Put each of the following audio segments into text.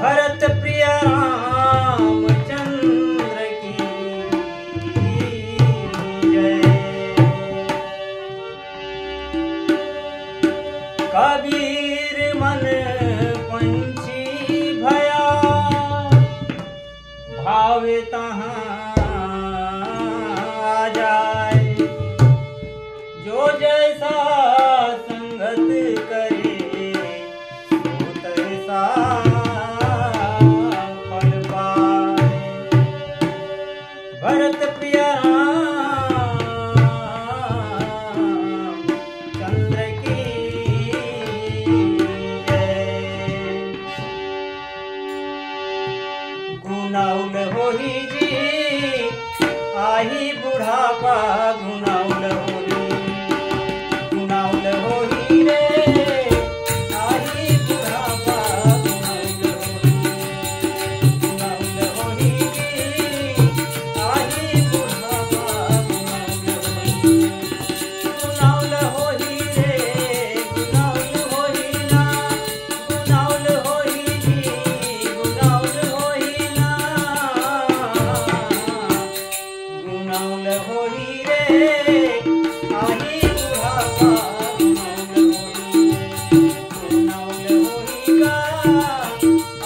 भरत प्रिय रामचंद्र की जय। कबीर मन पंछी भया भावे तहाँ आ जाए। जो जैसा संगत करे सो तैसा फल पाए। भरत प्रिय रामचंद्र की जय। गुनाउल होई जी आही बुढ़ापा गुनाउल होई। गुनाउल होई रे आही बुढ़ापा गुनाउल होई। गुनाउल होई जी आही बुढ़ापा गुनाउल होई। गुनाउल होई रे गुनाउल होई ना। गुनाउल होई जी गुनाउल होई ना। गुनाउल होई रे आही बुढ़ापा गुनाउल होई। गुनाउल होई का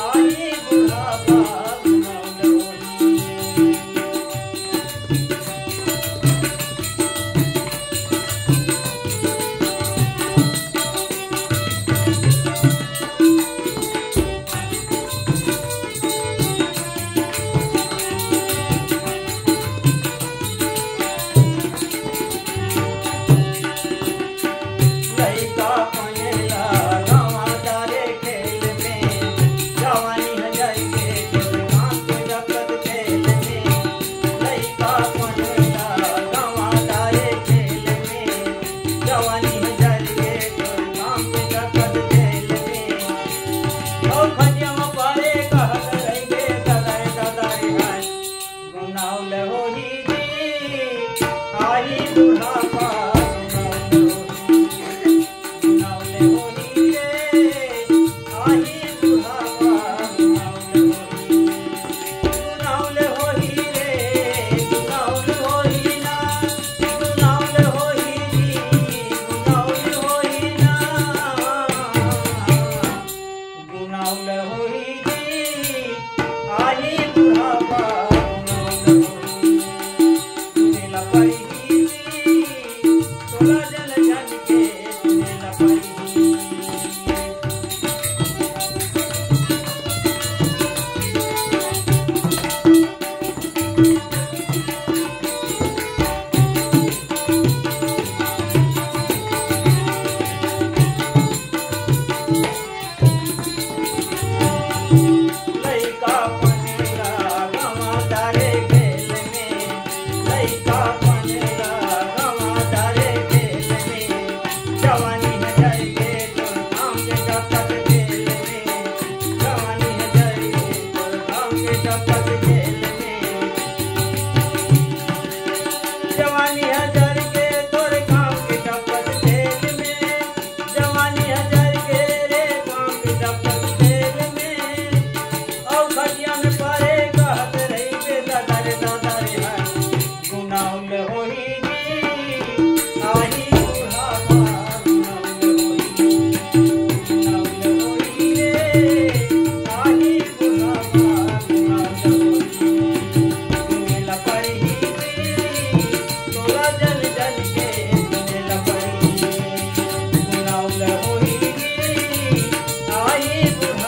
आही बुढ़ापा गुनाउल होई। लइका पनेला गावा तारे खेल में। जवानी हजार के तोर घास रखत खेल में। लइका पनेला गावा तारे खेल में। जवानी हजार के तोर घास रखत खेल में। ओ खटिया पारे कहत रहिगे दादाए दादाए हाय। गुनाउल होई जी आही बुढ़ापा गुनाउल होई। गुनाउल होई रे आही बुढ़ापा गुनाउल होई। गुनाउल होई रे गुनाउल होई ना। गुनाउल होई जी गुनाउल होई ना। गुनाउल होई जी आही बुढ़ापा गुनाउल होई। सुनेला परी जी तोला जन जन के सुनेला परी। लइका पनेला गावा तारे खेल में। लइका पनेला गावा तारे खेल में। जवानी हजार के तोर काम के डकत खेल में। जवानी हजार के तोर काम के डकत खेल में। जवानी हजार के तोर काम के डकत खेल में। जवानी हजार के रे काम के डकत खेल में। औ खटिया में पारे कहत रहिगे दादारे दादारे हाय। गुनाउल होई जी आही बुढ़ापा गुनाउल होई। गुनाउल होई रे आही बुढ़ापा गुनाउल होई। सुनेला परी जी तोला जन जन के सुनेला परी। गुनाउल होई जी आही बुढ़ापा